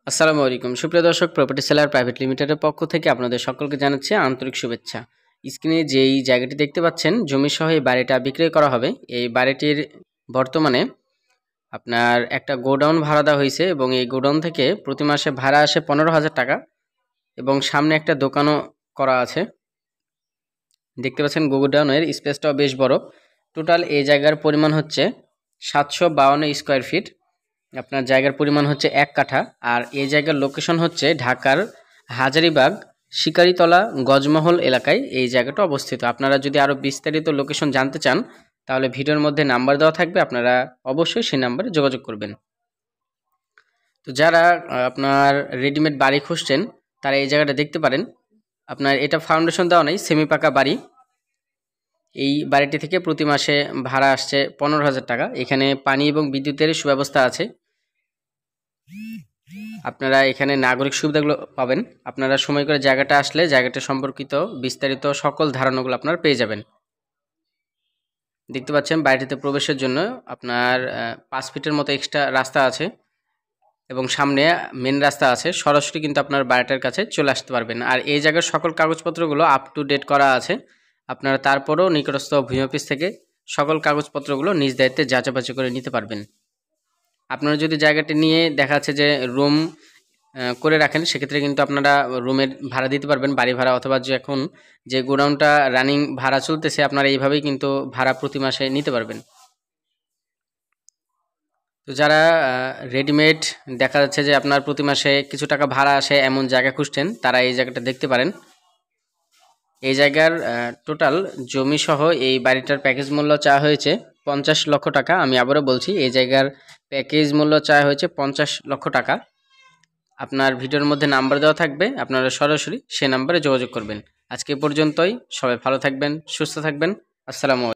আসসালামু আলাইকুম সুপ্রিয় দর্শক, প্রপার্টি সেলার প্রাইভেট লিমিটেডের পক্ষ থেকে আপনাদের সকলকে জানাচ্ছি আন্তরিক শুভেচ্ছা। স্ক্রিনে যেই জায়গাটি দেখতে পাচ্ছেন জমি সহ এই বাড়িটা বিক্রয় করা হবে। এই বাড়িটির বর্তমানে আপনার একটা গোডাউন ভাড়া দেওয়া হয়েছে এবং এই গোডাউন থেকে প্রতি মাসে ভাড়া আসে 15,000 টাকা এবং সামনে একটা দোকানও করা আছে। দেখতে পাচ্ছেন গোডাউনের স্পেসটাও বেশ বড়। টোটাল এই জায়গার পরিমাণ হচ্ছে 752 স্কোয়ার ফিট। আপনার জায়গার পরিমাণ হচ্ছে 1 কাঠা। আর এই জায়গার লোকেশন হচ্ছে ঢাকার হাজারীবাগ শিকারীতলা গজমহল এলাকায় এই জায়গাটা অবস্থিত। আপনারা যদি আরও বিস্তারিত লোকেশন জানতে চান তাহলে ভিডিওর মধ্যে নাম্বার দেওয়া থাকবে, আপনারা অবশ্যই সেই নাম্বারে যোগাযোগ করবেন। তো যারা আপনার রেডিমেড বাড়ি খুঁজছেন তারা এই জায়গাটা দেখতে পারেন। আপনার এটা ফাউন্ডেশন দেওয়া নেই, সেমি পাকা বাড়ি। এই বাড়িটি থেকে প্রতি মাসে ভাড়া আসছে 15,000 টাকা। এখানে পানি এবং বিদ্যুতের সুব্যবস্থা আছে। আপনারা এখানে নাগরিক সুবিধাগুলো পাবেন। আপনারা সময় করে জায়গাটা আসলে জায়গাটা সম্পর্কিত বিস্তারিত সকল ধারণাগুলো আপনারা পেয়ে যাবেন। দেখতে পাচ্ছেন বাড়িটিতে প্রবেশের জন্য আপনার 5 ফিটের মতো এক্সট্রা রাস্তা আছে এবং সামনে মেন রাস্তা আছে। সরাসরি কিন্তু আপনার বাড়িটার কাছে চলে আসতে পারবেন। আর এই জায়গার সকল কাগজপত্রগুলো আপ টু ডেট করা আছে। আপনারা তারপরেও নিকটস্থ ভূমি অফিস থেকে সকল কাগজপত্রগুলো নিজ দায়িত্বে যাচাই করে নিতে পারবেন। আপনারা যদি জায়গাটি নিয়ে দেখা যাচ্ছে যে রুম করে রাখেন, সেক্ষেত্রে কিন্তু আপনারা রুমের ভাড়া দিতে পারবেন, বাড়ি ভাড়া, অথবা যে এখন যে গোডাউনটা রানিং ভাড়া চলতেছে আপনারা এইভাবেই কিন্তু ভাড়া প্রতি মাসে নিতে পারবেন। তো যারা রেডিমেড দেখা যাচ্ছে যে আপনার প্রতি মাসে কিছু টাকা ভাড়া আসে এমন জায়গা খুঁজছেন তারা এই জায়গাটা দেখতে পারেন। এই জায়গার টোটাল জমি সহ এই বাড়িটার প্যাকেজ মূল্য চাওয়া হয়েছে 50 লক্ষ টাকা। আমি আবারও বলছি, এই জায়গার প্যাকেজ মূল্য চাওয়া হয়েছে 50 লক্ষ টাকা। আপনার ভিডিওর মধ্যে নাম্বার দেওয়া থাকবে, আপনারা সরাসরি সে নাম্বারে যোগাযোগ করবেন। আজকে পর্যন্তই, সবাই ভালো থাকবেন, সুস্থ থাকবেন। আসসালামু আলাইকুম।